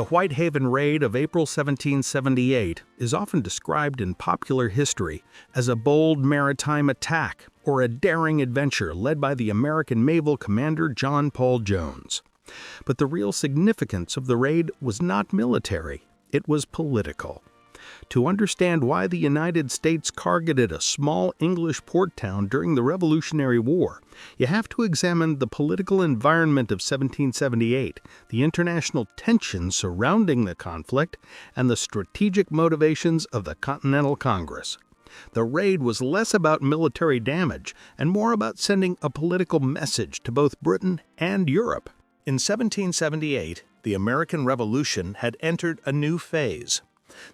The Whitehaven Raid of April 1778 is often described in popular history as a bold maritime attack or a daring adventure led by the American naval commander John Paul Jones. But the real significance of the raid was not military, it was political. To understand why the United States targeted a small English port town during the Revolutionary War, you have to examine the political environment of 1778, the international tensions surrounding the conflict, and the strategic motivations of the Continental Congress. The raid was less about military damage and more about sending a political message to both Britain and Europe. In 1778, the American Revolution had entered a new phase.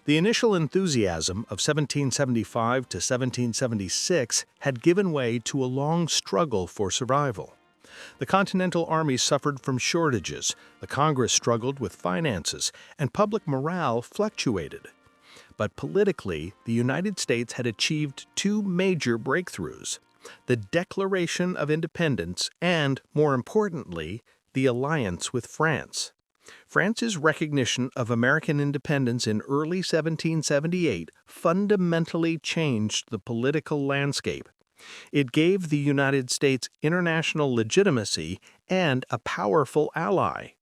The initial enthusiasm of 1775 to 1776 had given way to a long struggle for survival. The Continental Army suffered from shortages, the Congress struggled with finances, and public morale fluctuated. But politically, the United States had achieved two major breakthroughs: the Declaration of Independence and, more importantly, the alliance with France. France's recognition of American independence in early 1778 fundamentally changed the political landscape. It gave the United States international legitimacy and a powerful ally.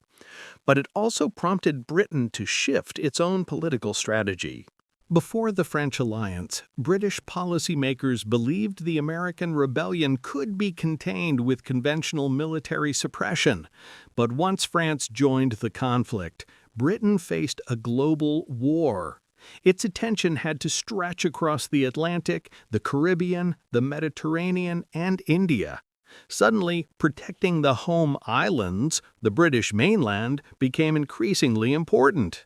But it also prompted Britain to shift its own political strategy. Before the French alliance, British policymakers believed the American rebellion could be contained with conventional military suppression. But once France joined the conflict, Britain faced a global war. Its attention had to stretch across the Atlantic, the Caribbean, the Mediterranean, and India. Suddenly, protecting the home islands, the British mainland, became increasingly important.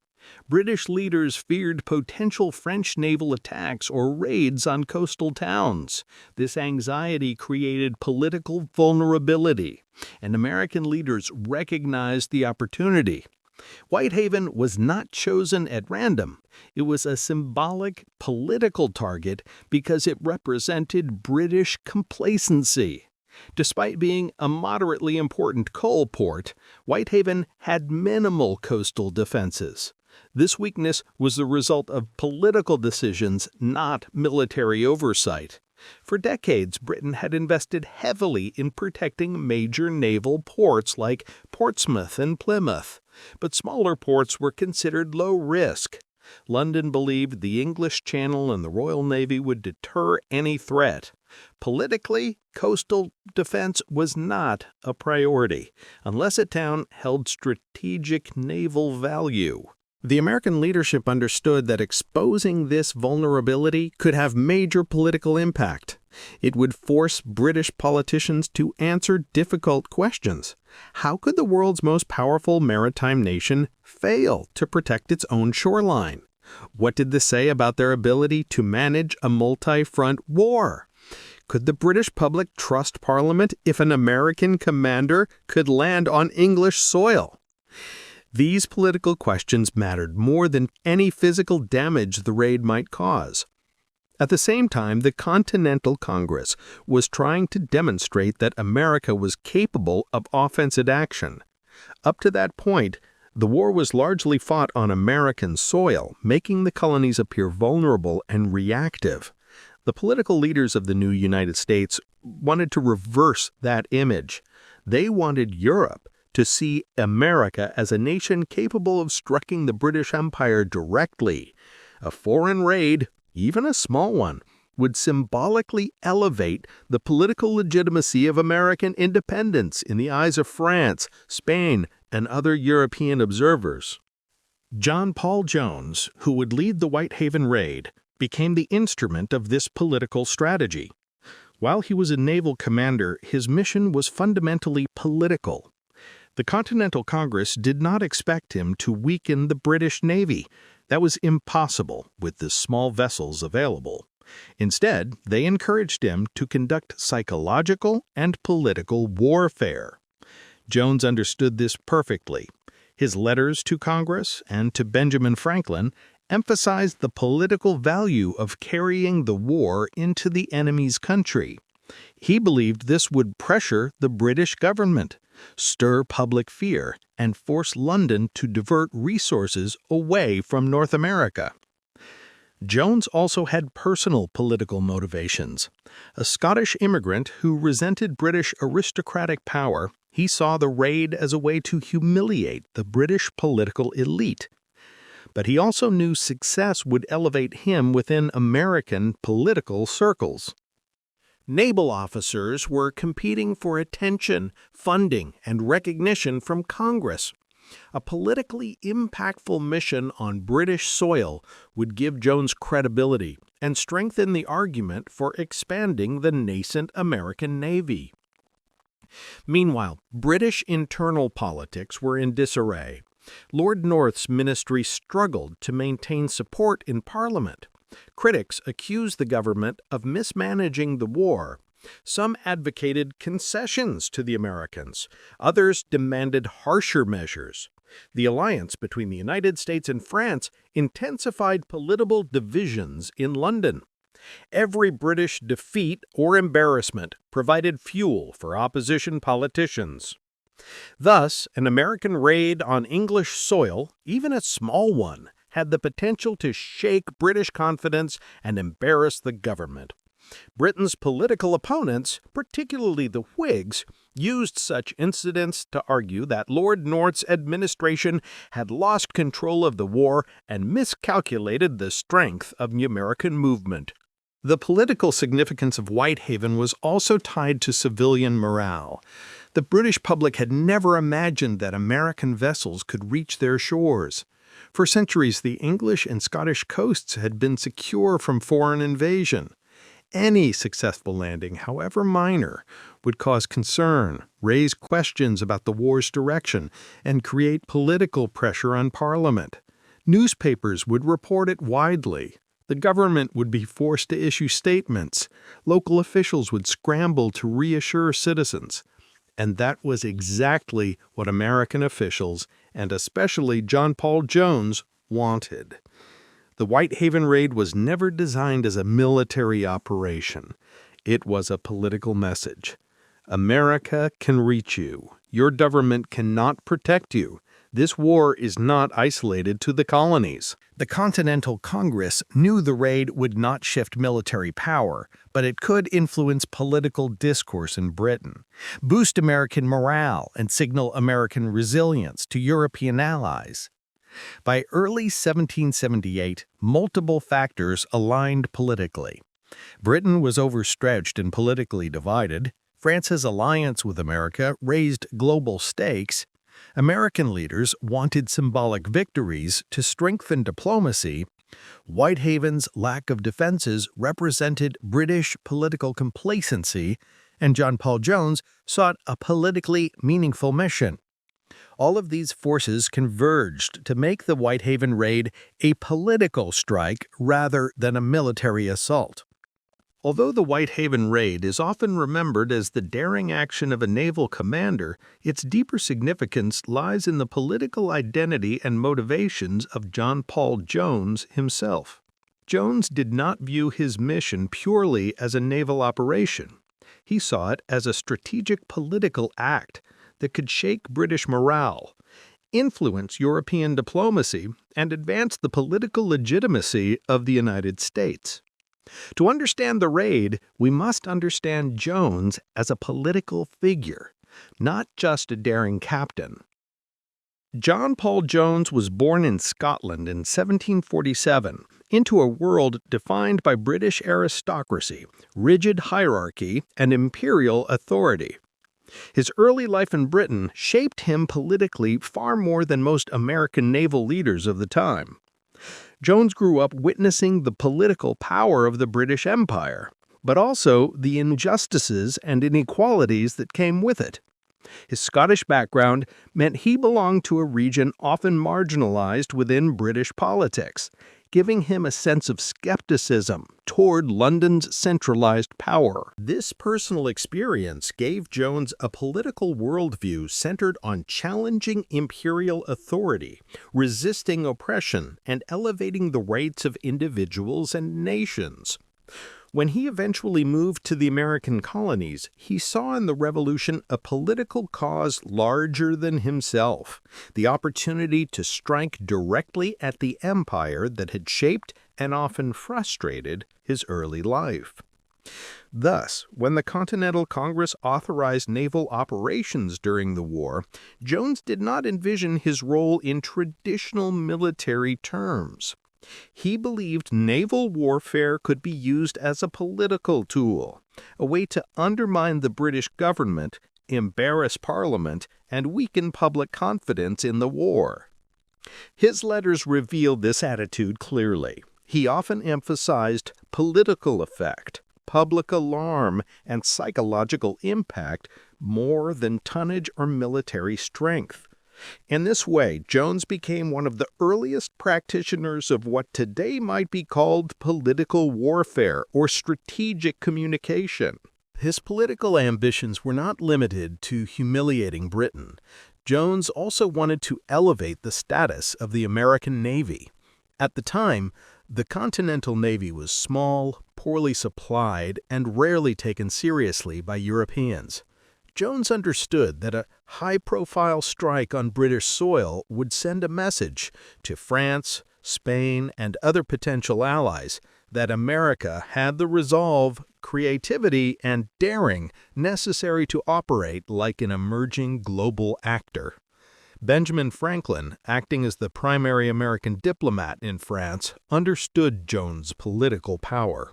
British leaders feared potential French naval attacks or raids on coastal towns. This anxiety created political vulnerability, and American leaders recognized the opportunity. Whitehaven was not chosen at random. It was a symbolic political target because it represented British complacency. Despite being a moderately important coal port, Whitehaven had minimal coastal defenses. This weakness was the result of political decisions, not military oversight. For decades, Britain had invested heavily in protecting major naval ports like Portsmouth and Plymouth, but smaller ports were considered low risk. London believed the English Channel and the Royal Navy would deter any threat. Politically, coastal defense was not a priority, unless a town held strategic naval value. The American leadership understood that exposing this vulnerability could have major political impact. It would force British politicians to answer difficult questions. How could the world's most powerful maritime nation fail to protect its own shoreline? What did this say about their ability to manage a multi-front war? Could the British public trust Parliament if an American commander could land on English soil? These political questions mattered more than any physical damage the raid might cause. At the same time, the Continental Congress was trying to demonstrate that America was capable of offensive action. Up to that point, the war was largely fought on American soil, making the colonies appear vulnerable and reactive. The political leaders of the new United States wanted to reverse that image. They wanted Europe to see America as a nation capable of striking the British Empire directly. A foreign raid, even a small one, would symbolically elevate the political legitimacy of American independence in the eyes of France, Spain, and other European observers. John Paul Jones, who would lead the Whitehaven Raid, became the instrument of this political strategy. While he was a naval commander, his mission was fundamentally political. The Continental Congress did not expect him to weaken the British Navy. That was impossible with the small vessels available. Instead, they encouraged him to conduct psychological and political warfare. Jones understood this perfectly. His letters to Congress and to Benjamin Franklin emphasized the political value of carrying the war into the enemy's country. He believed this would pressure the British government, stir public fear, and force London to divert resources away from North America. Jones also had personal political motivations. A Scottish immigrant who resented British aristocratic power, he saw the raid as a way to humiliate the British political elite. But he also knew success would elevate him within American political circles. Naval officers were competing for attention, funding, and recognition from Congress. A politically impactful mission on British soil would give Jones credibility and strengthen the argument for expanding the nascent American Navy. Meanwhile, British internal politics were in disarray. Lord North's ministry struggled to maintain support in Parliament. Critics accused the government of mismanaging the war. Some advocated concessions to the Americans. Others demanded harsher measures. The alliance between the United States and France intensified political divisions in London. Every British defeat or embarrassment provided fuel for opposition politicians. Thus, an American raid on English soil, even a small one, had the potential to shake British confidence and embarrass the government. Britain's political opponents, particularly the Whigs, used such incidents to argue that Lord North's administration had lost control of the war and miscalculated the strength of the American movement. The political significance of Whitehaven was also tied to civilian morale. The British public had never imagined that American vessels could reach their shores. For centuries, the English and Scottish coasts had been secure from foreign invasion. Any successful landing, however minor, would cause concern, raise questions about the war's direction, and create political pressure on Parliament. Newspapers would report it widely. The government would be forced to issue statements. Local officials would scramble to reassure citizens. And that was exactly what American officials, and especially John Paul Jones, wanted. The Whitehaven Raid was never designed as a military operation. It was a political message. America can reach you. Your government cannot protect you. This war is not isolated to the colonies. The Continental Congress knew the raid would not shift military power, but it could influence political discourse in Britain, boost American morale, and signal American resilience to European allies. By early 1778, multiple factors aligned politically. Britain was overstretched and politically divided. France's alliance with America raised global stakes. American leaders wanted symbolic victories to strengthen diplomacy. Whitehaven's lack of defenses represented British political complacency, and John Paul Jones sought a politically meaningful mission. All of these forces converged to make the Whitehaven Raid a political strike rather than a military assault. Although the Whitehaven Raid is often remembered as the daring action of a naval commander, its deeper significance lies in the political identity and motivations of John Paul Jones himself. Jones did not view his mission purely as a naval operation. He saw it as a strategic political act that could shake British morale, influence European diplomacy, and advance the political legitimacy of the United States. To understand the raid, we must understand Jones as a political figure, not just a daring captain. John Paul Jones was born in Scotland in 1747 into a world defined by British aristocracy, rigid hierarchy, and imperial authority. His early life in Britain shaped him politically far more than most American naval leaders of the time. Jones grew up witnessing the political power of the British Empire, but also the injustices and inequalities that came with it. His Scottish background meant he belonged to a region often marginalized within British politics, giving him a sense of skepticism toward London's centralized power. This personal experience gave Jones a political worldview centered on challenging imperial authority, resisting oppression, and elevating the rights of individuals and nations. When he eventually moved to the American colonies, he saw in the Revolution a political cause larger than himself, the opportunity to strike directly at the empire that had shaped and often frustrated his early life. Thus, when the Continental Congress authorized naval operations during the war, Jones did not envision his role in traditional military terms. He believed naval warfare could be used as a political tool, a way to undermine the British government, embarrass Parliament, and weaken public confidence in the war. His letters revealed this attitude clearly. He often emphasized political effect, public alarm, and psychological impact more than tonnage or military strength. In this way, Jones became one of the earliest practitioners of what today might be called political warfare or strategic communication. His political ambitions were not limited to humiliating Britain. Jones also wanted to elevate the status of the American Navy. At the time, the Continental Navy was small, poorly supplied, and rarely taken seriously by Europeans. Jones understood that a high-profile strike on British soil would send a message to France, Spain, and other potential allies that America had the resolve, creativity, and daring necessary to operate like an emerging global actor. Benjamin Franklin, acting as the primary American diplomat in France, understood Jones' political power.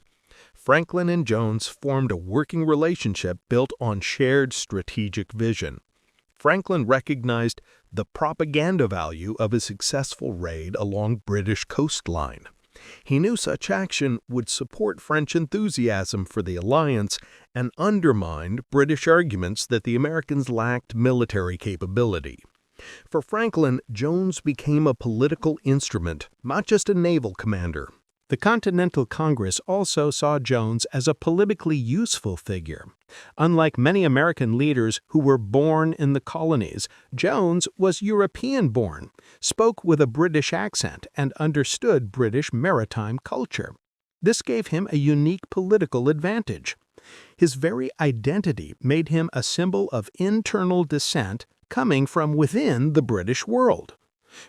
Franklin and Jones formed a working relationship built on shared strategic vision. Franklin recognized the propaganda value of a successful raid along British coastline. He knew such action would support French enthusiasm for the alliance and undermine British arguments that the Americans lacked military capability. For Franklin, Jones became a political instrument, not just a naval commander. The Continental Congress also saw Jones as a politically useful figure. Unlike many American leaders who were born in the colonies, Jones was European-born, spoke with a British accent, and understood British maritime culture. This gave him a unique political advantage. His very identity made him a symbol of internal dissent coming from within the British world.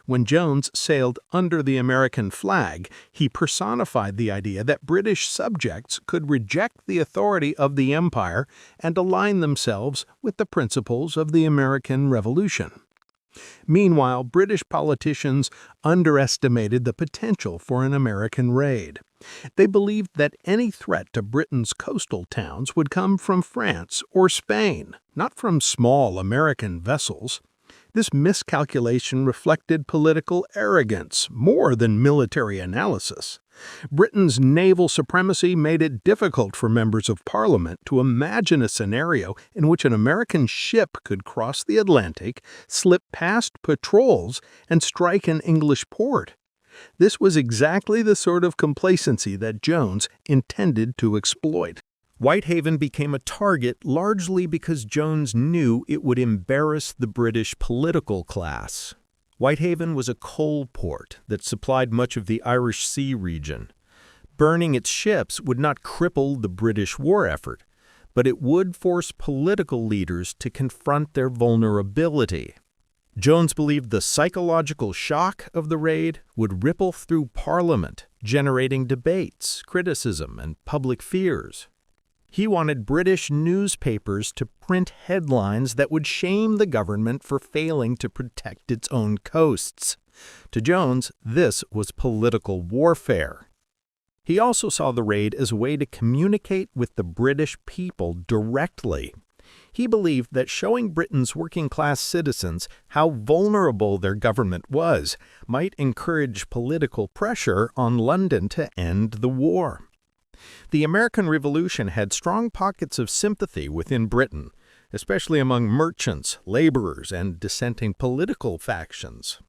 When Jones sailed under the American flag, he personified the idea that British subjects could reject the authority of the empire and align themselves with the principles of the American Revolution. Meanwhile, British politicians underestimated the potential for an American raid. They believed that any threat to Britain's coastal towns would come from France or Spain, not from small American vessels. This miscalculation reflected political arrogance more than military analysis. Britain's naval supremacy made it difficult for members of Parliament to imagine a scenario in which an American ship could cross the Atlantic, slip past patrols, and strike an English port. This was exactly the sort of complacency that Jones intended to exploit. Whitehaven became a target largely because Jones knew it would embarrass the British political class. Whitehaven was a coal port that supplied much of the Irish Sea region. Burning its ships would not cripple the British war effort, but it would force political leaders to confront their vulnerability. Jones believed the psychological shock of the raid would ripple through Parliament, generating debates, criticism, and public fears. He wanted British newspapers to print headlines that would shame the government for failing to protect its own coasts. To Jones, this was political warfare. He also saw the raid as a way to communicate with the British people directly. He believed that showing Britain's working-class citizens how vulnerable their government was might encourage political pressure on London to end the war. The American Revolution had strong pockets of sympathy within Britain, especially among merchants, laborers, and dissenting political factions.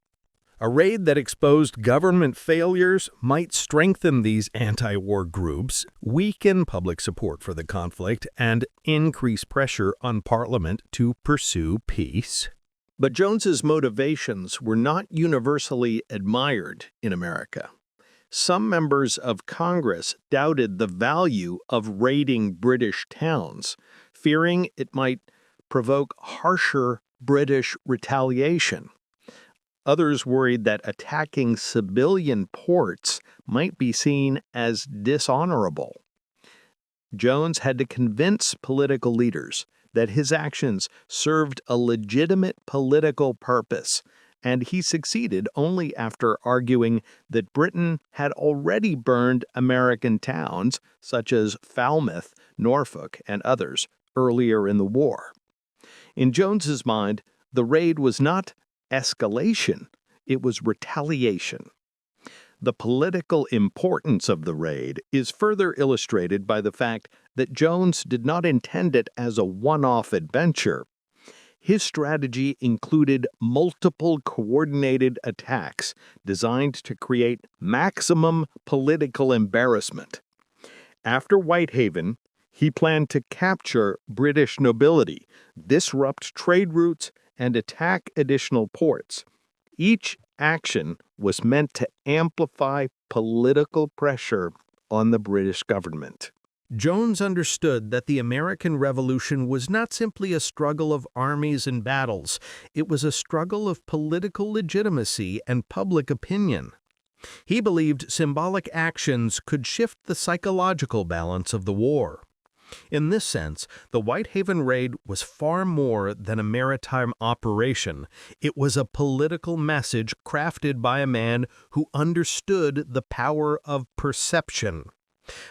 A raid that exposed government failures might strengthen these anti-war groups, weaken public support for the conflict, and increase pressure on Parliament to pursue peace. But Jones's motivations were not universally admired in America. Some members of Congress doubted the value of raiding British towns, fearing it might provoke harsher British retaliation. Others worried that attacking civilian ports might be seen as dishonorable. Jones had to convince political leaders that his actions served a legitimate political purpose, and he succeeded only after arguing that Britain had already burned American towns, such as Falmouth, Norfolk, and others, earlier in the war. In Jones's mind, the raid was not escalation, it was retaliation. The political importance of the raid is further illustrated by the fact that Jones did not intend it as a one-off adventure. His strategy included multiple coordinated attacks designed to create maximum political embarrassment. After Whitehaven, he planned to capture British nobility, disrupt trade routes, and attack additional ports. Each action was meant to amplify political pressure on the British government. Jones understood that the American Revolution was not simply a struggle of armies and battles. It was a struggle of political legitimacy and public opinion. He believed symbolic actions could shift the psychological balance of the war. In this sense, the Whitehaven Raid was far more than a maritime operation. It was a political message crafted by a man who understood the power of perception.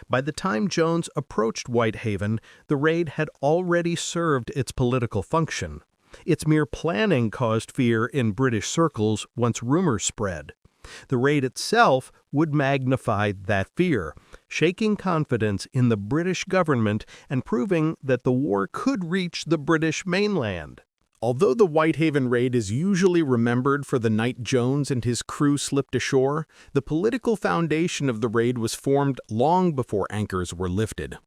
By the time Jones approached Whitehaven, the raid had already served its political function. Its mere planning caused fear in British circles once rumors spread. The raid itself would magnify that fear, shaking confidence in the British government and proving that the war could reach the British mainland. Although the Whitehaven Raid is usually remembered for the night Jones and his crew slipped ashore, the political foundation of the raid was formed long before anchors were lifted.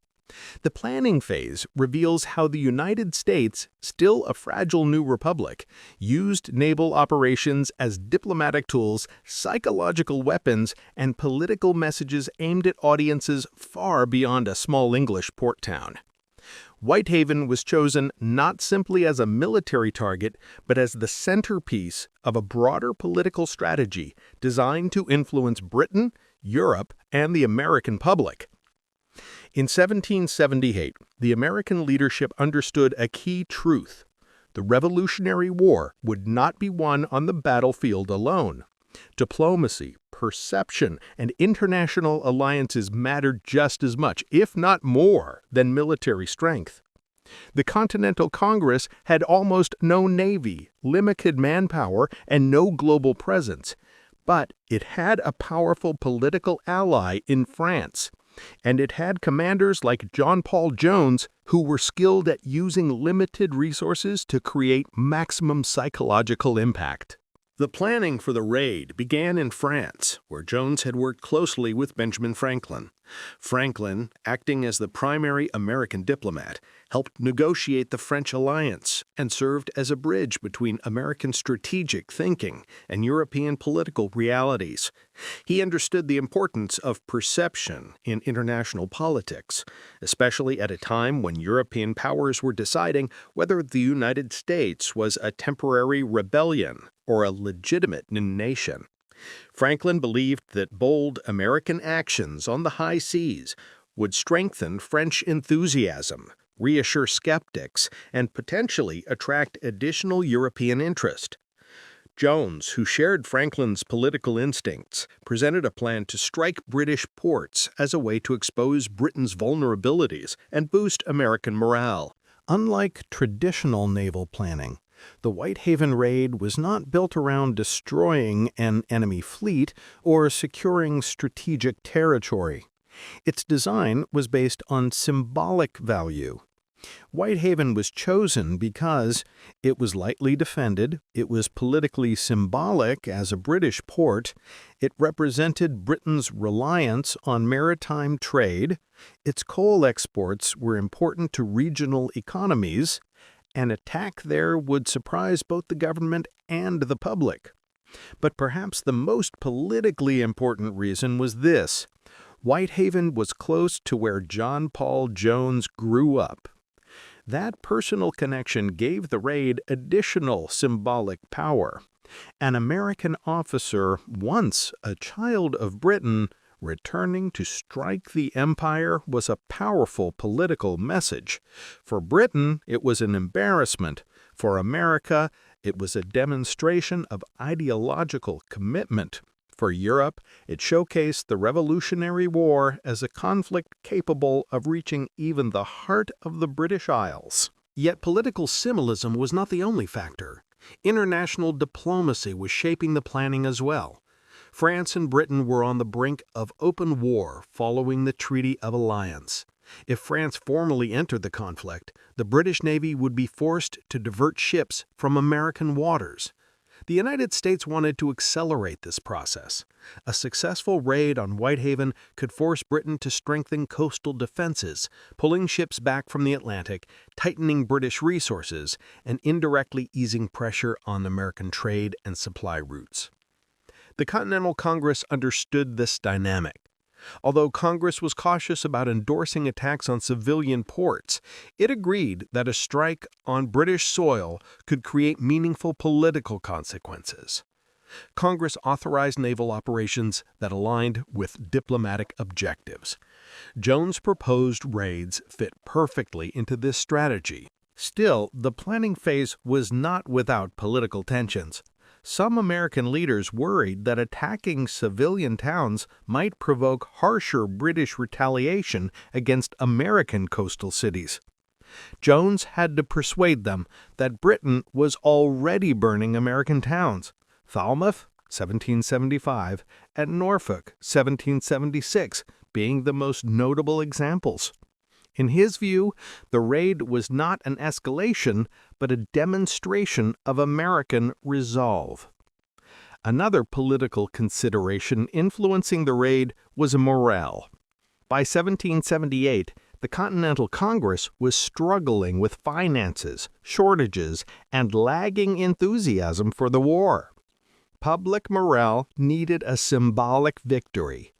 The planning phase reveals how the United States, still a fragile new republic, used naval operations as diplomatic tools, psychological weapons, and political messages aimed at audiences far beyond a small English port town. Whitehaven was chosen not simply as a military target, but as the centerpiece of a broader political strategy designed to influence Britain, Europe, and the American public. In 1778, the American leadership understood a key truth. The Revolutionary War would not be won on the battlefield alone. Diplomacy, perception, and international alliances mattered just as much, if not more, than military strength. The Continental Congress had almost no navy, limited manpower, and no global presence, but it had a powerful political ally in France. And it had commanders like John Paul Jones who were skilled at using limited resources to create maximum psychological impact. The planning for the raid began in France, where Jones had worked closely with Benjamin Franklin. Franklin, acting as the primary American diplomat, helped negotiate the French alliance and served as a bridge between American strategic thinking and European political realities. He understood the importance of perception in international politics, especially at a time when European powers were deciding whether the United States was a temporary rebellion or a legitimate nation. Franklin believed that bold American actions on the high seas would strengthen French enthusiasm, reassure skeptics, and potentially attract additional European interest. Jones, who shared Franklin's political instincts, presented a plan to strike British ports as a way to expose Britain's vulnerabilities and boost American morale. Unlike traditional naval planning, the Whitehaven Raid was not built around destroying an enemy fleet or securing strategic territory. Its design was based on symbolic value. Whitehaven was chosen because it was lightly defended, it was politically symbolic as a British port, it represented Britain's reliance on maritime trade, its coal exports were important to regional economies, an attack there would surprise both the government and the public. But perhaps the most politically important reason was this: Whitehaven was close to where John Paul Jones grew up. That personal connection gave the raid additional symbolic power. An American officer, once a child of Britain, returning to strike the empire was a powerful political message. For Britain, it was an embarrassment. For America, it was a demonstration of ideological commitment. For Europe, it showcased the Revolutionary War as a conflict capable of reaching even the heart of the British Isles. Yet political symbolism was not the only factor. International diplomacy was shaping the planning as well. France and Britain were on the brink of open war following the Treaty of Alliance. If France formally entered the conflict, the British Navy would be forced to divert ships from American waters. The United States wanted to accelerate this process. A successful raid on Whitehaven could force Britain to strengthen coastal defenses, pulling ships back from the Atlantic, tightening British resources, and indirectly easing pressure on American trade and supply routes. The Continental Congress understood this dynamic. Although Congress was cautious about endorsing attacks on civilian ports, it agreed that a strike on British soil could create meaningful political consequences. Congress authorized naval operations that aligned with diplomatic objectives. Jones' proposed raids fit perfectly into this strategy. Still, the planning phase was not without political tensions. Some American leaders worried that attacking civilian towns might provoke harsher British retaliation against American coastal cities. Jones had to persuade them that Britain was already burning American towns. Falmouth, 1775, and Norfolk, 1776, being the most notable examples. In his view, the raid was not an escalation, but a demonstration of American resolve. Another political consideration influencing the raid was morale. By 1778, the Continental Congress was struggling with finances, shortages, and lagging enthusiasm for the war. Public morale needed a symbolic victory.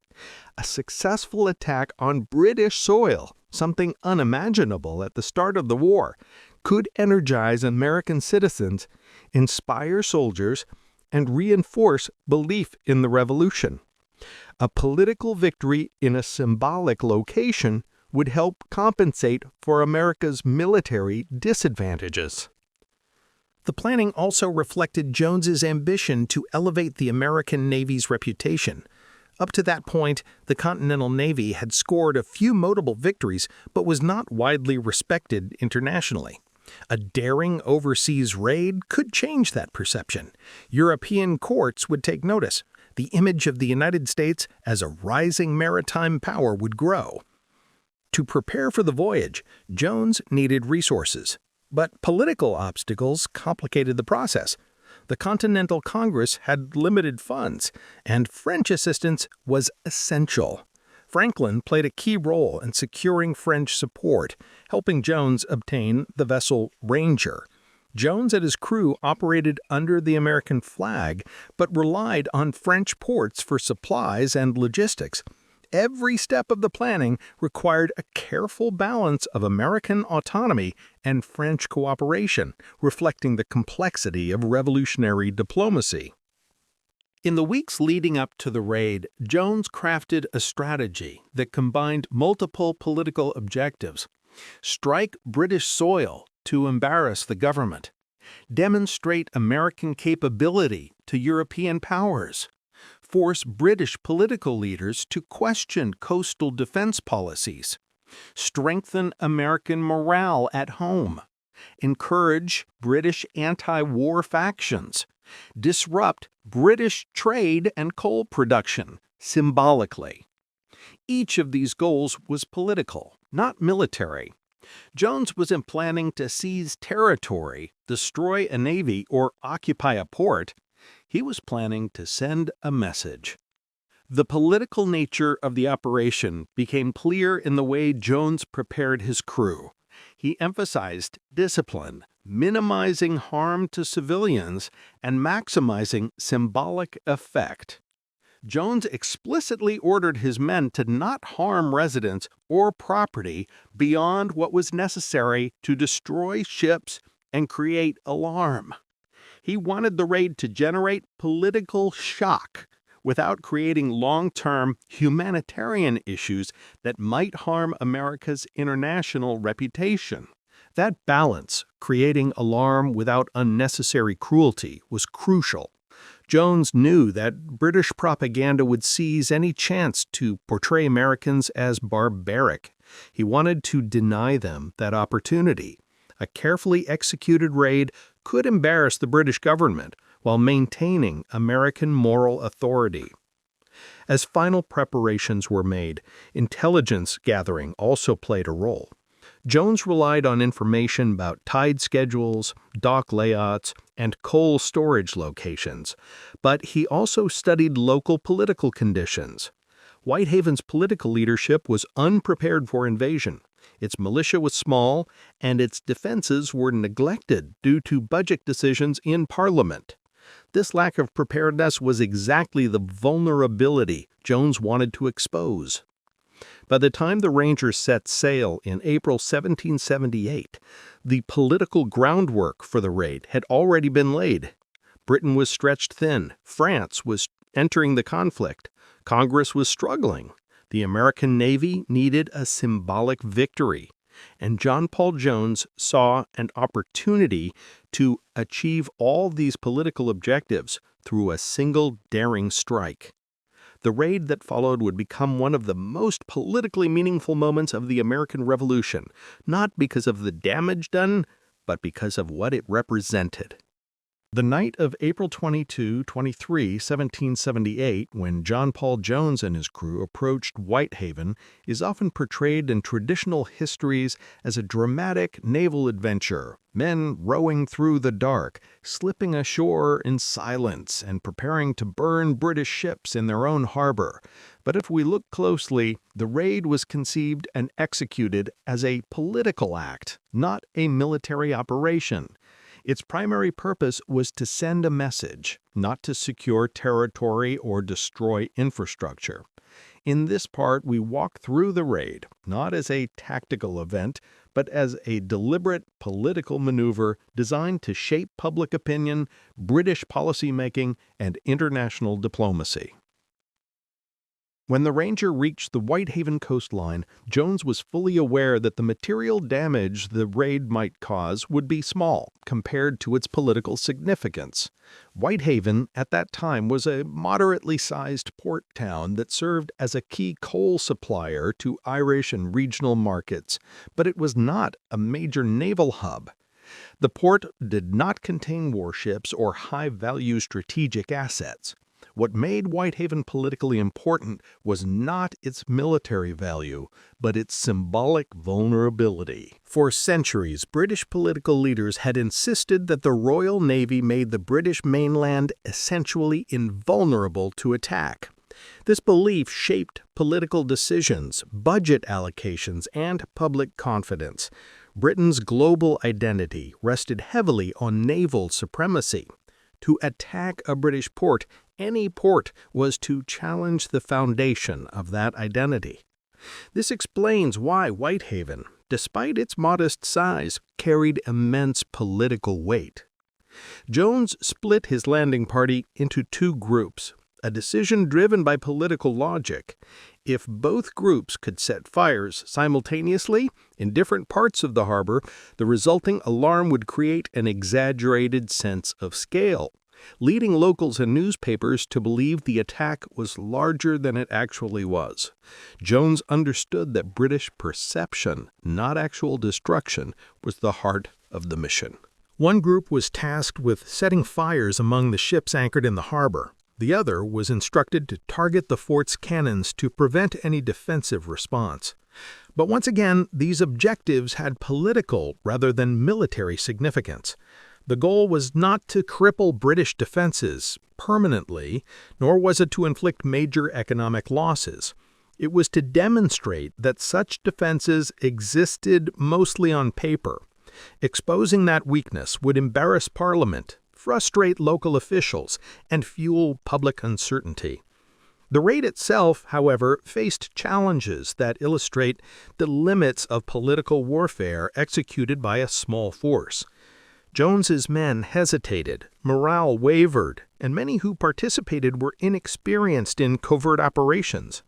A successful attack on British soil, something unimaginable at the start of the war, could energize American citizens, inspire soldiers, and reinforce belief in the revolution. A political victory in a symbolic location would help compensate for America's military disadvantages. The planning also reflected Jones's ambition to elevate the American Navy's reputation. Up to that point, the Continental Navy had scored a few notable victories but was not widely respected internationally. A daring overseas raid could change that perception. European courts would take notice. The image of the United States as a rising maritime power would grow. To prepare for the voyage, Jones needed resources. But political obstacles complicated the process. The Continental Congress had limited funds, and French assistance was essential. Franklin played a key role in securing French support, helping Jones obtain the vessel Ranger. Jones and his crew operated under the American flag, but relied on French ports for supplies and logistics. Every step of the planning required a careful balance of American autonomy and French cooperation, reflecting the complexity of revolutionary diplomacy. In the weeks leading up to the raid, Jones crafted a strategy that combined multiple political objectives: strike British soil to embarrass the government, demonstrate American capability to European powers, force British political leaders to question coastal defense policies, strengthen American morale at home, encourage British anti-war factions, disrupt British trade and coal production symbolically. Each of these goals was political, not military. Jones wasn't planning to seize territory, destroy a navy, or occupy a port. He was planning to send a message. The political nature of the operation became clear in the way Jones prepared his crew. He emphasized discipline, minimizing harm to civilians, and maximizing symbolic effect. Jones explicitly ordered his men to not harm residents or property beyond what was necessary to destroy ships and create alarm. He wanted the raid to generate political shock without creating long-term humanitarian issues that might harm America's international reputation. That balance, creating alarm without unnecessary cruelty, was crucial. Jones knew that British propaganda would seize any chance to portray Americans as barbaric. He wanted to deny them that opportunity. A carefully executed raid could embarrass the British government while maintaining American moral authority. As final preparations were made, intelligence gathering also played a role. Jones relied on information about tide schedules, dock layouts, and coal storage locations, but he also studied local political conditions. Whitehaven's political leadership was unprepared for invasion. Its militia was small, and its defenses were neglected due to budget decisions in Parliament. This lack of preparedness was exactly the vulnerability Jones wanted to expose. By the time the Rangers set sail in April 1778, the political groundwork for the raid had already been laid. Britain was stretched thin, France was entering the conflict, Congress was struggling, the American Navy needed a symbolic victory, and John Paul Jones saw an opportunity to achieve all these political objectives through a single daring strike. The raid that followed would become one of the most politically meaningful moments of the American Revolution, not because of the damage done, but because of what it represented. The night of April 23, 1778, when John Paul Jones and his crew approached Whitehaven, is often portrayed in traditional histories as a dramatic naval adventure, men rowing through the dark, slipping ashore in silence, and preparing to burn British ships in their own harbor. But if we look closely, the raid was conceived and executed as a political act, not a military operation. Its primary purpose was to send a message, not to secure territory or destroy infrastructure. In this part, we walk through the raid, not as a tactical event, but as a deliberate political maneuver designed to shape public opinion, British policymaking, and international diplomacy. When the Ranger reached the Whitehaven coastline, Jones was fully aware that the material damage the raid might cause would be small compared to its political significance. Whitehaven, at that time, was a moderately sized port town that served as a key coal supplier to Irish and regional markets, but it was not a major naval hub. The port did not contain warships or high-value strategic assets. What made Whitehaven politically important was not its military value, but its symbolic vulnerability. For centuries, British political leaders had insisted that the Royal Navy made the British mainland essentially invulnerable to attack. This belief shaped political decisions, budget allocations, and public confidence. Britain's global identity rested heavily on naval supremacy. To attack a British port, any port, was to challenge the foundation of that identity. This explains why Whitehaven, despite its modest size, carried immense political weight. Jones split his landing party into two groups, a decision driven by political logic. If both groups could set fires simultaneously in different parts of the harbor, the resulting alarm would create an exaggerated sense of scale, leading locals and newspapers to believe the attack was larger than it actually was. Jones understood that British perception, not actual destruction, was the heart of the mission. One group was tasked with setting fires among the ships anchored in the harbor. The other was instructed to target the fort's cannons to prevent any defensive response. But once again, these objectives had political rather than military significance. The goal was not to cripple British defenses permanently, nor was it to inflict major economic losses. It was to demonstrate that such defenses existed mostly on paper. Exposing that weakness would embarrass Parliament, frustrate local officials, and fuel public uncertainty. The raid itself, however, faced challenges that illustrate the limits of political warfare executed by a small force. Jones's men hesitated, morale wavered, and many who participated were inexperienced in covert operations.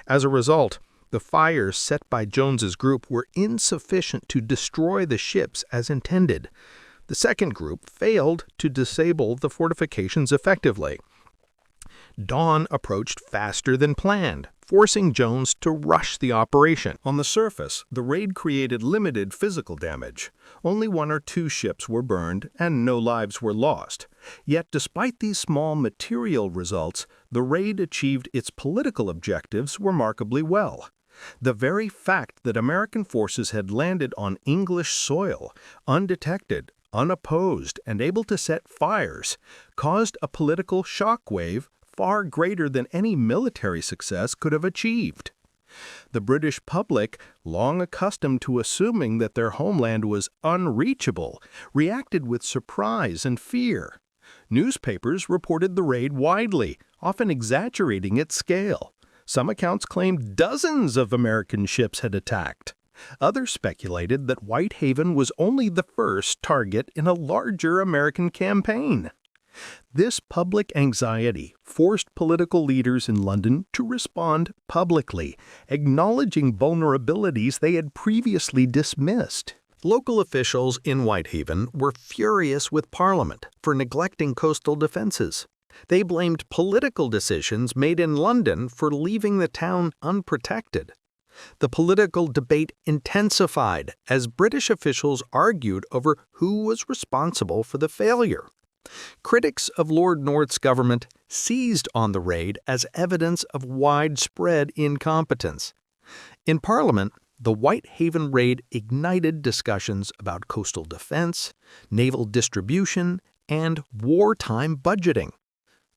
As a result, the fires set by Jones's group were insufficient to destroy the ships as intended. The second group failed to disable the fortifications effectively. Dawn approached faster than planned, forcing Jones to rush the operation. On the surface, the raid created limited physical damage. Only 1 or 2 ships were burned, and no lives were lost. Yet, despite these small material results, the raid achieved its political objectives remarkably well. The very fact that American forces had landed on English soil, undetected, unopposed, and able to set fires, caused a political shockwave far greater than any military success could have achieved. The British public, long accustomed to assuming that their homeland was unreachable, reacted with surprise and fear. Newspapers reported the raid widely, often exaggerating its scale. Some accounts claimed dozens of American ships had attacked. Others speculated that Whitehaven was only the first target in a larger American campaign. This public anxiety forced political leaders in London to respond publicly, acknowledging vulnerabilities they had previously dismissed. Local officials in Whitehaven were furious with Parliament for neglecting coastal defenses. They blamed political decisions made in London for leaving the town unprotected. The political debate intensified as British officials argued over who was responsible for the failure. Critics of Lord North's government seized on the raid as evidence of widespread incompetence. In Parliament, the Whitehaven Raid ignited discussions about coastal defense, naval distribution, and wartime budgeting.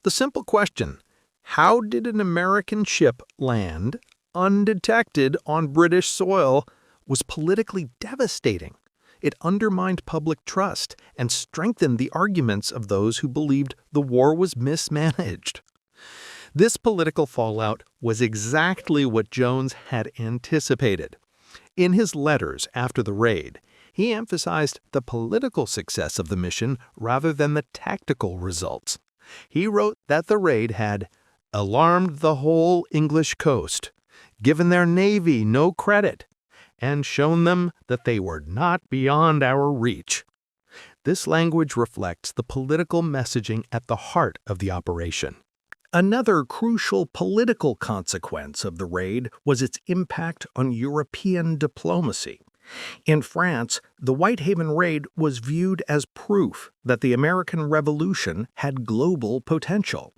The simple question, how did an American ship land undetected on British soil, was politically devastating. It undermined public trust and strengthened the arguments of those who believed the war was mismanaged. This political fallout was exactly what Jones had anticipated. In his letters after the raid, he emphasized the political success of the mission rather than the tactical results. He wrote that the raid had alarmed the whole English coast, given their navy no credit, and shown them that they were not beyond our reach. This language reflects the political messaging at the heart of the operation. Another crucial political consequence of the raid was its impact on European diplomacy. In France, the Whitehaven Raid was viewed as proof that the American Revolution had global potential.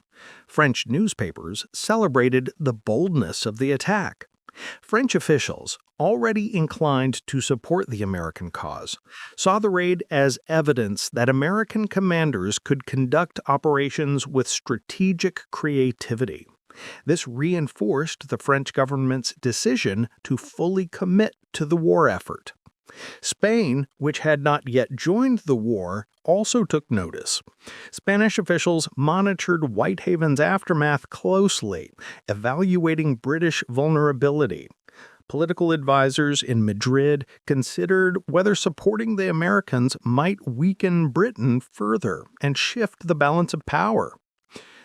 French newspapers celebrated the boldness of the attack. French officials, already inclined to support the American cause, saw the raid as evidence that American commanders could conduct operations with strategic creativity. This reinforced the French government's decision to fully commit to the war effort. Spain, which had not yet joined the war, also took notice. Spanish officials monitored Whitehaven's aftermath closely, evaluating British vulnerability. Political advisors in Madrid considered whether supporting the Americans might weaken Britain further and shift the balance of power.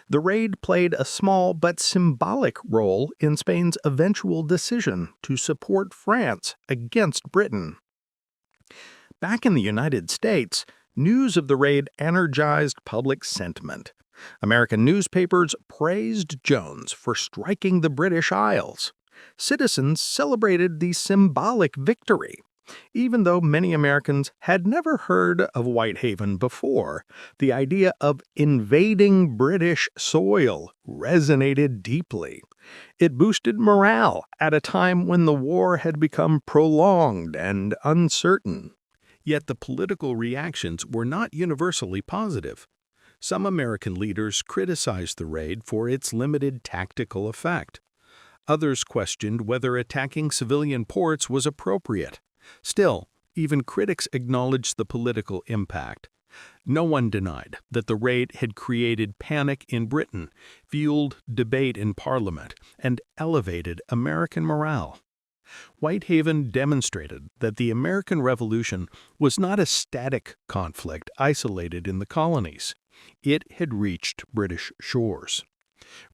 The raid played a small but symbolic role in Spain's eventual decision to support France against Britain. Back in the United States, news of the raid energized public sentiment. American newspapers praised Jones for striking the British Isles. Citizens celebrated the symbolic victory. Even though many Americans had never heard of Whitehaven before, the idea of invading British soil resonated deeply. It boosted morale at a time when the war had become prolonged and uncertain. Yet the political reactions were not universally positive. Some American leaders criticized the raid for its limited tactical effect. Others questioned whether attacking civilian ports was appropriate. Still, even critics acknowledged the political impact. No one denied that the raid had created panic in Britain, fueled debate in Parliament, and elevated American morale. Whitehaven demonstrated that the American Revolution was not a static conflict isolated in the colonies. It had reached British shores.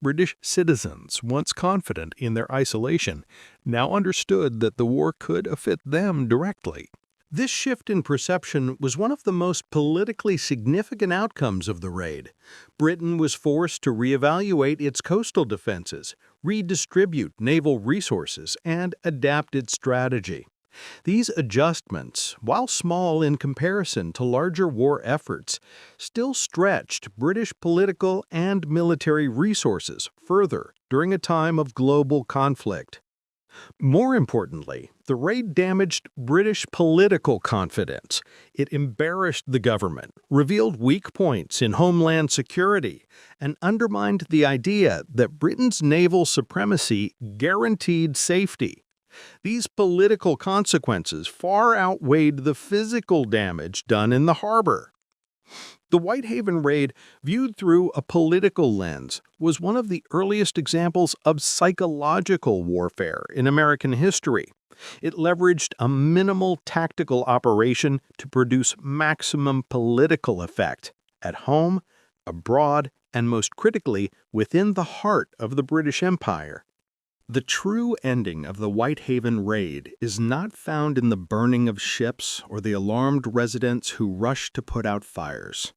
British citizens, once confident in their isolation, now understood that the war could affect them directly. This shift in perception was one of the most politically significant outcomes of the raid. Britain was forced to reevaluate its coastal defenses, redistribute naval resources, and adapt its strategy. These adjustments, while small in comparison to larger war efforts, still stretched British political and military resources further during a time of global conflict. More importantly, the raid damaged British political confidence. It embarrassed the government, revealed weak points in homeland security, and undermined the idea that Britain's naval supremacy guaranteed safety. These political consequences far outweighed the physical damage done in the harbor. The Whitehaven Raid, viewed through a political lens, was one of the earliest examples of psychological warfare in American history. It leveraged a minimal tactical operation to produce maximum political effect at home, abroad, and most critically, within the heart of the British Empire. The true ending of the Whitehaven Raid is not found in the burning of ships or the alarmed residents who rushed to put out fires.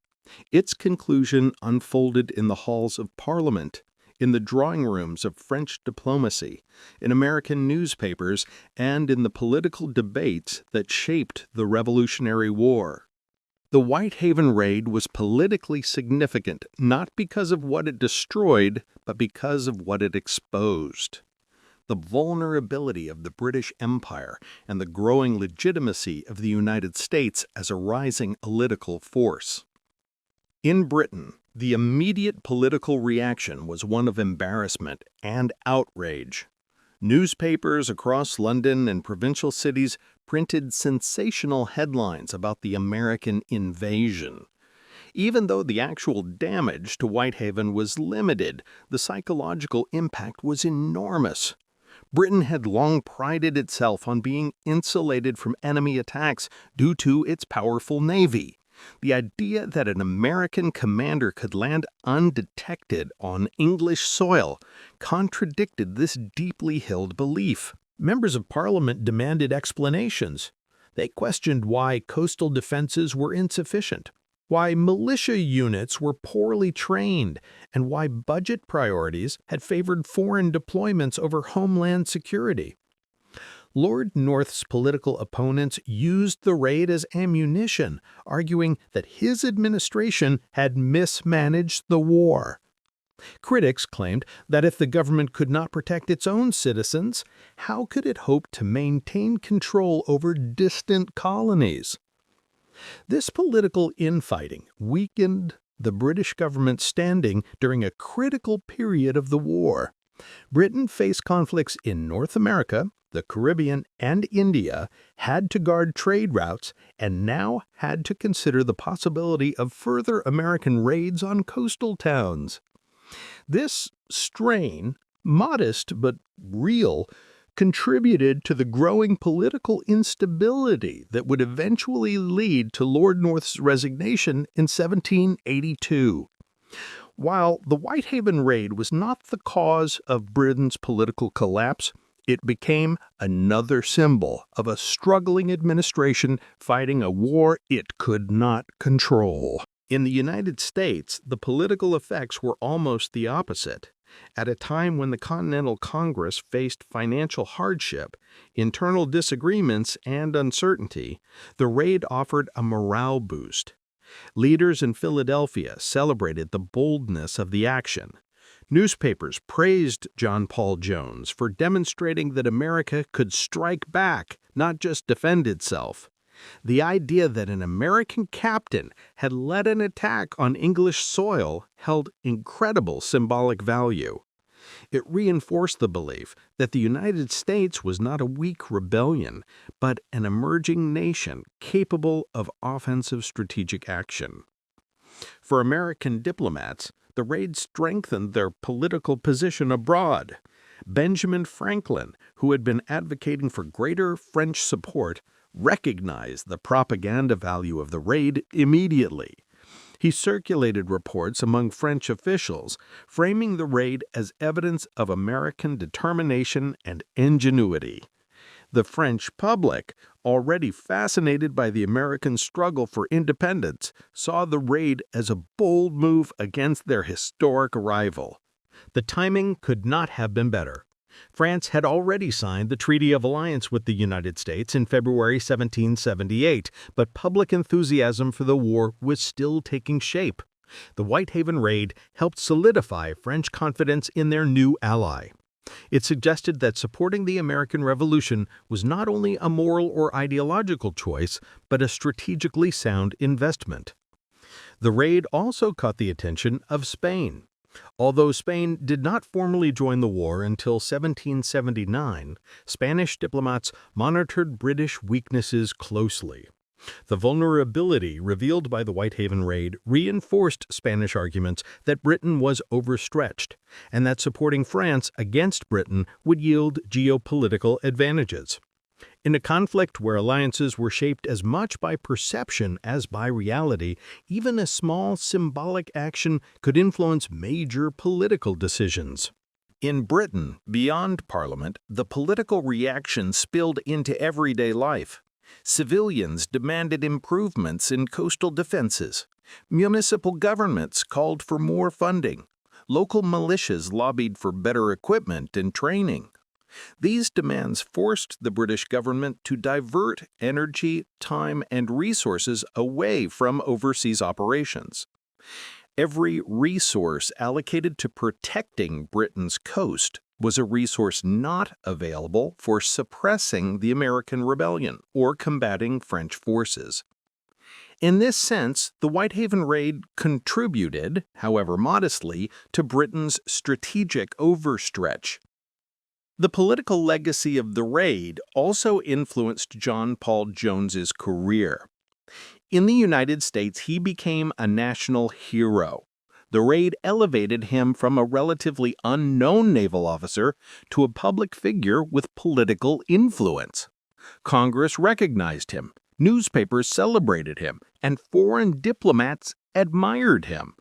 Its conclusion unfolded in the halls of Parliament, in the drawing rooms of French diplomacy, in American newspapers, and in the political debates that shaped the Revolutionary War. The Whitehaven Raid was politically significant not because of what it destroyed, but because of what it exposed. The vulnerability of the British Empire and the growing legitimacy of the United States as a rising political force. In Britain, the immediate political reaction was one of embarrassment and outrage. Newspapers across London and provincial cities printed sensational headlines about the American invasion. Even though the actual damage to Whitehaven was limited, the psychological impact was enormous. Britain had long prided itself on being insulated from enemy attacks due to its powerful navy. The idea that an American commander could land undetected on English soil contradicted this deeply held belief. Members of Parliament demanded explanations. They questioned why coastal defenses were insufficient, why militia units were poorly trained, and why budget priorities had favored foreign deployments over homeland security. Lord North's political opponents used the raid as ammunition, arguing that his administration had mismanaged the war. Critics claimed that if the government could not protect its own citizens, how could it hope to maintain control over distant colonies? This political infighting weakened the British government's standing during a critical period of the war. Britain faced conflicts in North America, the Caribbean, and India, had to guard trade routes, and now had to consider the possibility of further American raids on coastal towns. This strain, modest but real, contributed to the growing political instability that would eventually lead to Lord North's resignation in 1782. While the Whitehaven Raid was not the cause of Britain's political collapse, it became another symbol of a struggling administration fighting a war it could not control. In the United States, the political effects were almost the opposite. At a time when the Continental Congress faced financial hardship, internal disagreements, and uncertainty, the raid offered a morale boost. Leaders in Philadelphia celebrated the boldness of the action. Newspapers praised John Paul Jones for demonstrating that America could strike back, not just defend itself. The idea that an American captain had led an attack on English soil held incredible symbolic value. It reinforced the belief that the United States was not a weak rebellion, but an emerging nation capable of offensive strategic action. For American diplomats, the raid strengthened their political position abroad. Benjamin Franklin, who had been advocating for greater French support, recognized the propaganda value of the raid immediately. He circulated reports among French officials, framing the raid as evidence of American determination and ingenuity. The French public, already fascinated by the American struggle for independence, saw the raid as a bold move against their historic rival. The timing could not have been better. France had already signed the Treaty of Alliance with the United States in February 1778, but public enthusiasm for the war was still taking shape. The Whitehaven Raid helped solidify French confidence in their new ally. It suggested that supporting the American Revolution was not only a moral or ideological choice, but a strategically sound investment. The raid also caught the attention of Spain. Although Spain did not formally join the war until 1779, Spanish diplomats monitored British weaknesses closely. The vulnerability revealed by the Whitehaven Raid reinforced Spanish arguments that Britain was overstretched, and that supporting France against Britain would yield geopolitical advantages. In a conflict where alliances were shaped as much by perception as by reality, even a small symbolic action could influence major political decisions. In Britain, beyond Parliament, the political reaction spilled into everyday life. Civilians demanded improvements in coastal defenses. Municipal governments called for more funding. Local militias lobbied for better equipment and training. These demands forced the British government to divert energy, time, and resources away from overseas operations. Every resource allocated to protecting Britain's coast was a resource not available for suppressing the American rebellion or combating French forces. In this sense, the Whitehaven Raid contributed, however modestly, to Britain's strategic overstretch. The political legacy of the raid also influenced John Paul Jones's career. In the United States, he became a national hero. The raid elevated him from a relatively unknown naval officer to a public figure with political influence. Congress recognized him, newspapers celebrated him, and foreign diplomats admired him.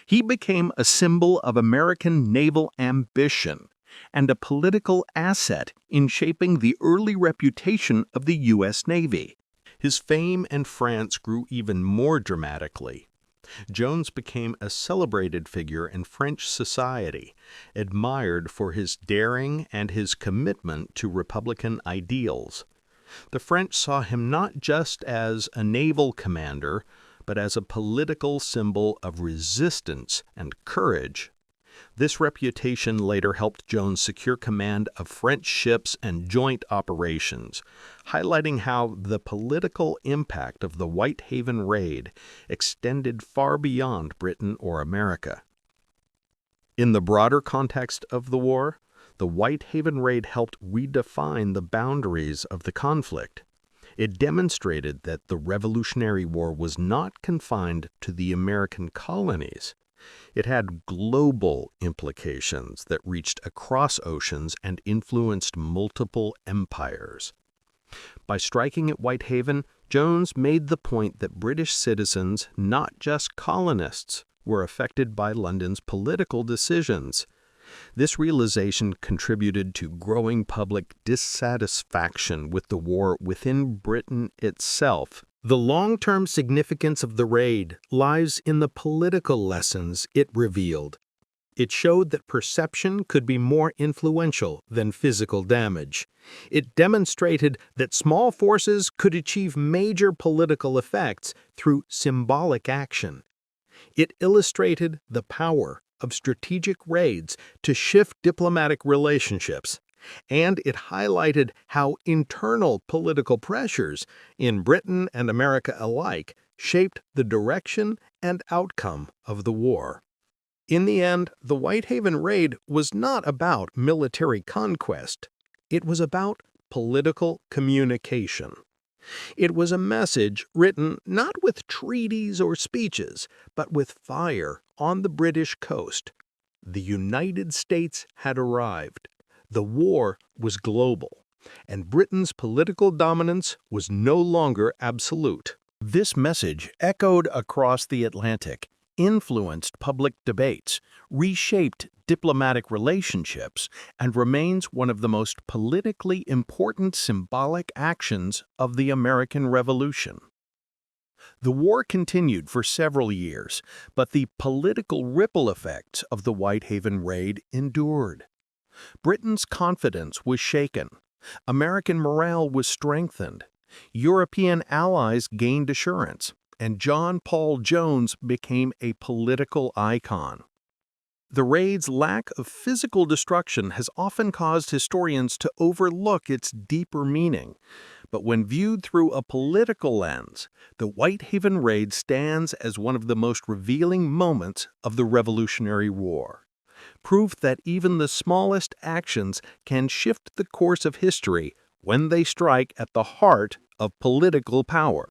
He became a symbol of American naval ambition and a political asset in shaping the early reputation of the U.S. Navy. His fame in France grew even more dramatically. Jones became a celebrated figure in French society, admired for his daring and his commitment to Republican ideals. The French saw him not just as a naval commander, but as a political symbol of resistance and courage. This reputation later helped Jones secure command of French ships and joint operations, highlighting how the political impact of the Whitehaven Raid extended far beyond Britain or America. In the broader context of the war, the Whitehaven Raid helped redefine the boundaries of the conflict. It demonstrated that the Revolutionary War was not confined to the American colonies. It had global implications that reached across oceans and influenced multiple empires. By striking at Whitehaven, Jones made the point that British citizens, not just colonists, were affected by London's political decisions. This realization contributed to growing public dissatisfaction with the war within Britain itself. The long-term significance of the raid lies in the political lessons it revealed. It showed that perception could be more influential than physical damage. It demonstrated that small forces could achieve major political effects through symbolic action. It illustrated the power of strategic raids to shift diplomatic relationships, and it highlighted how internal political pressures in Britain and America alike shaped the direction and outcome of the war. In the end, the Whitehaven Raid was not about military conquest. It was about political communication. It was a message written not with treaties or speeches, but with fire on the British coast. The United States had arrived. The war was global, and Britain's political dominance was no longer absolute. This message echoed across the Atlantic, influenced public debates, reshaped diplomatic relationships, and remains one of the most politically important symbolic actions of the American Revolution. The war continued for several years, but the political ripple effects of the Whitehaven Raid endured. Britain's confidence was shaken. American morale was strengthened. European allies gained assurance, and John Paul Jones became a political icon. The raid's lack of physical destruction has often caused historians to overlook its deeper meaning. But when viewed through a political lens, the Whitehaven Raid stands as one of the most revealing moments of the Revolutionary War. Proof that even the smallest actions can shift the course of history when they strike at the heart of political power.